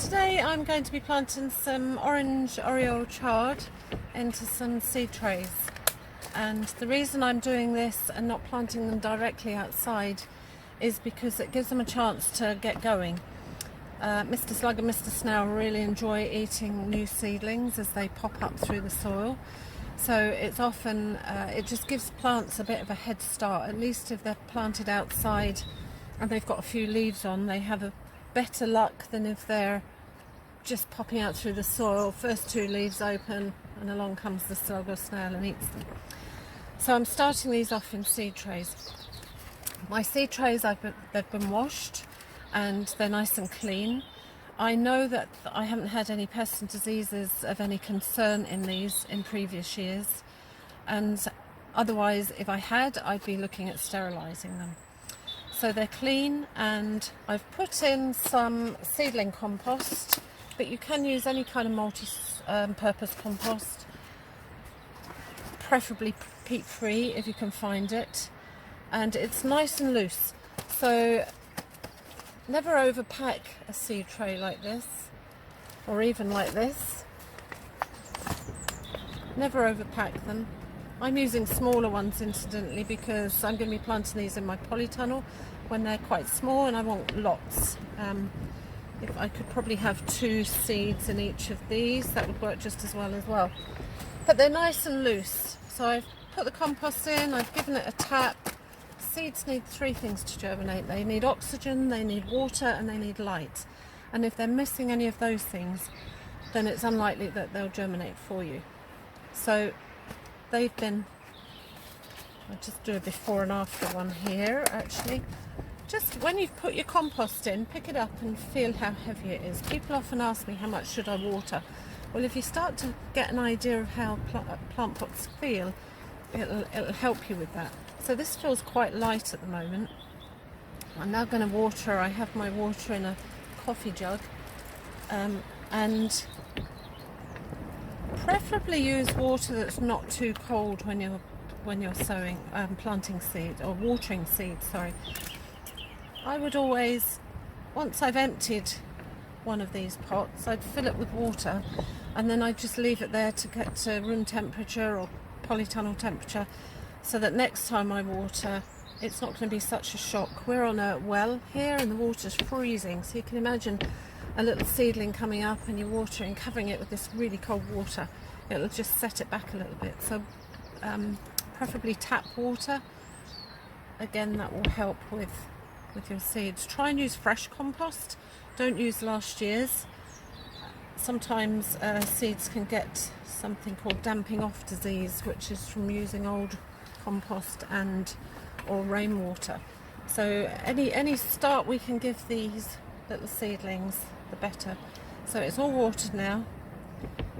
Today I'm going to be planting some orange oriole chard into some seed trays, and the reason I'm doing this and not planting them directly outside is because it gives them a chance to get going. Mr. Slug and Mr. Snail really enjoy eating new seedlings as they pop up through the soil, so it's often it just gives plants a bit of a head start. At least if they're planted outside and they've got a few leaves on, they have a better luck than if they're just popping out through the soil, first two leaves open and along comes the slug or snail and eats them. So I'm starting these off in seed trays. My seed trays, they've been washed and they're nice and clean. I know that I haven't had any pests and diseases of any concern in these in previous years, and otherwise if I had, I'd be looking at sterilising them. So they're clean, and I've put in some seedling compost, but you can use any kind of multi-purpose compost, preferably peat-free if you can find it, and it's nice and loose. So never overpack a seed tray like this, or even like this. Never overpack them. I'm using smaller ones incidentally because I'm going to be planting these in my polytunnel when they're quite small and I want lots. If I could probably have 2 seeds in each of these, that would work just as well. But they're nice and loose. So I've put the compost in, I've given it a tap. Seeds need 3 things to germinate. They need oxygen, they need water, and they need light. And if they're missing any of those things, then it's unlikely that they'll germinate for you. So they've been, I'll just do a before and after one here actually. Just when you've put your compost in, pick it up and feel how heavy it is. People often ask me how much should I water. Well, if you start to get an idea of how plant pots feel, it'll help you with that. So this feels quite light at the moment. I'm now going to water. I have my water in a coffee jug, and preferably use water that's not too cold when you're sowing, planting seed or watering seeds. Sorry. I would always, once I've emptied one of these pots, I'd fill it with water, and then I'd just leave it there to get to room temperature or polytunnel temperature, so that next time I water, it's not going to be such a shock. We're on a well here, and the water's freezing, so you can imagine a little seedling coming up and you're watering, covering it with this really cold water. It'll just set it back a little bit. So preferably tap water. Again, that will help with your seeds. Try and use fresh compost. Don't use last year's. Sometimes seeds can get something called damping off disease, which is from using old compost or rainwater. So any start we can give these little seedlings, the better. So it's all watered now.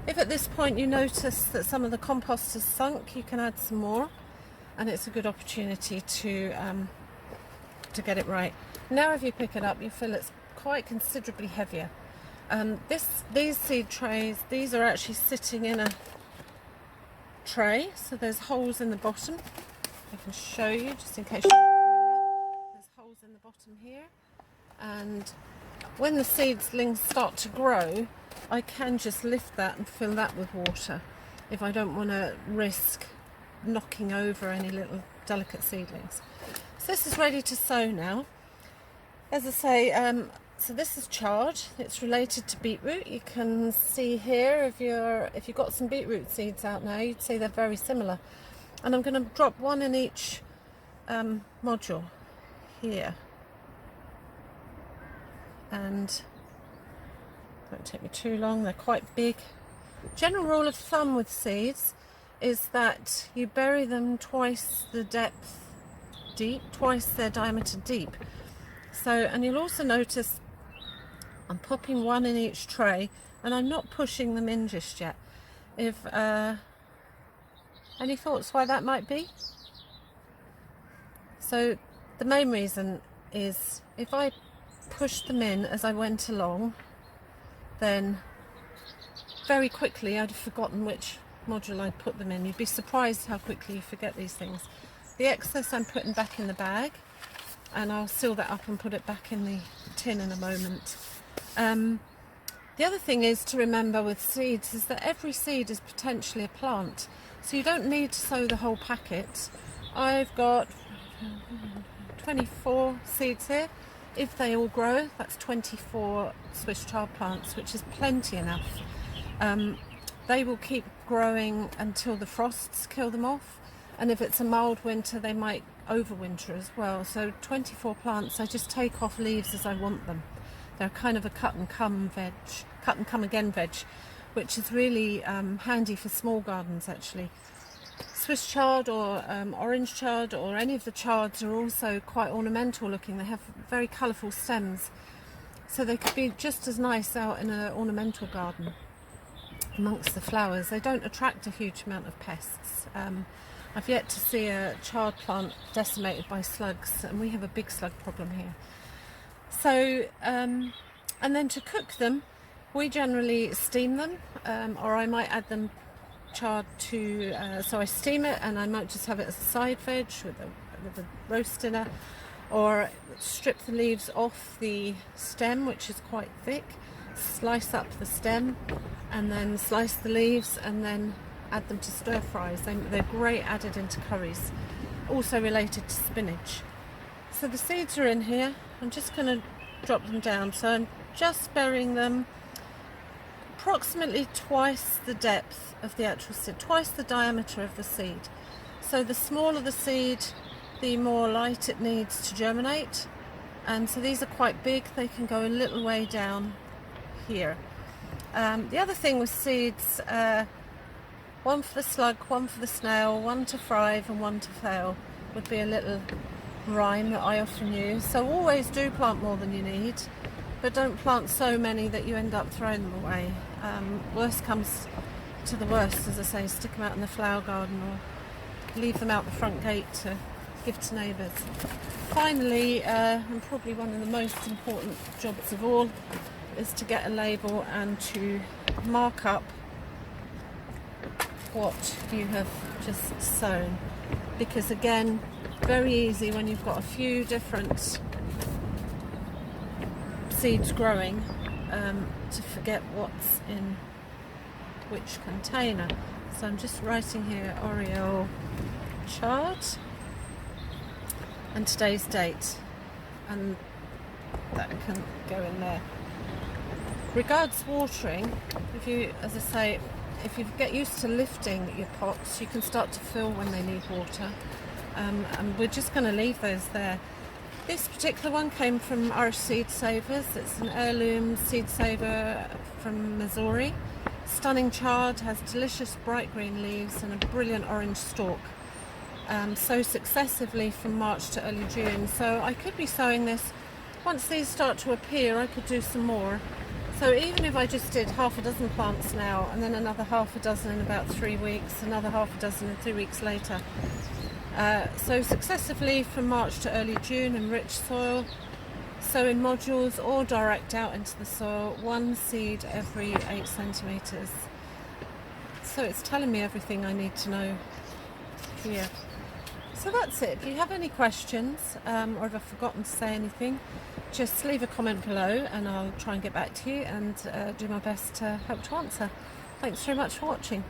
If at this point you notice that some of the compost has sunk, you can add some more, and it's a good opportunity to get it right. Now if you pick it up, you feel it's quite considerably heavier. These seed trays, these are actually sitting in a tray, so there's holes in the bottom. I can show you just in case you're not familiar. There's holes in the bottom here, and when the seedlings start to grow, I can just lift that and fill that with water if I don't want to risk knocking over any little delicate seedlings. So this is ready to sow now. As I say, so this is chard. It's related to beetroot. You can see here, if you've got some beetroot seeds out now, you'd see they're very similar. And I'm going to drop one in each module here. And it won't take me too long, they're quite big. General rule of thumb with seeds is that you bury them twice the depth deep, twice their diameter deep. So, and you'll also notice I'm popping one in each tray, and I'm not pushing them in just yet. If any thoughts why that might be? So the main reason is if I pushed them in as I went along, then very quickly I'd have forgotten which module I'd put them in. You'd be surprised how quickly you forget these things. The excess I'm putting back in the bag, and I'll seal that up and put it back in the tin in a moment. The other thing is to remember with seeds is that every seed is potentially a plant, so you don't need to sow the whole packet. I've got 24 seeds here. If they all grow, that's 24 Swiss chard plants, which is plenty enough. They will keep growing until the frosts kill them off, and if it's a mild winter they might overwinter as well. So 24 plants, I just take off leaves as I want them. They're kind of a cut and come again veg, which is really handy for small gardens actually. Swiss chard or orange chard or any of the chards are also quite ornamental looking. They have very colourful stems, so they could be just as nice out in an ornamental garden amongst the flowers. They don't attract a huge amount of pests. I've yet to see a chard plant decimated by slugs, and we have a big slug problem here. So, and then to cook them, we generally steam them, or I might add them chard to, so I steam it and I might just have it as a side veg with a roast dinner, or strip the leaves off the stem, which is quite thick, slice up the stem and then slice the leaves and then add them to stir fries. They're great added into curries, also related to spinach. So the seeds are in here. I'm just going to drop them down, so I'm just burying them approximately twice the depth of the actual seed, twice the diameter of the seed. So the smaller the seed, the more light it needs to germinate, and so these are quite big. They can go a little way down here. The other thing with seeds, one for the slug, one for the snail, one to thrive and one to fail would be a little rhyme that I often use. So always do plant more than you need, but don't plant so many that you end up throwing them away. Worst comes to the worst, as I say, stick them out in the flower garden or leave them out the front gate to give to neighbours. Finally, and probably one of the most important jobs of all, is to get a label and to mark up what you have just sown, because again, very easy when you've got a few different seeds growing to forget what's in which container. So I'm just writing here Oriole chard and today's date, and that can go in there. Regards watering, if you, as I say, if you get used to lifting your pots, you can start to fill when they need water, and we're just going to leave those there. This particular one came from Irish Seed Savers. It's an heirloom seed saver from Missouri. Stunning chard, has delicious bright green leaves and a brilliant orange stalk. Sow successively from March to early June. So I could be sowing this. Once these start to appear, I could do some more. So even if I just did half a dozen plants now, and then another half a dozen in about 3 weeks, another half a dozen 2 weeks later. So successively from March to early June in rich soil, sow in modules or direct out into the soil, one seed every 8 centimetres. So it's telling me everything I need to know here. So that's it. If you have any questions, or if I've forgotten to say anything, just leave a comment below and I'll try and get back to you and do my best to help to answer. Thanks very much for watching.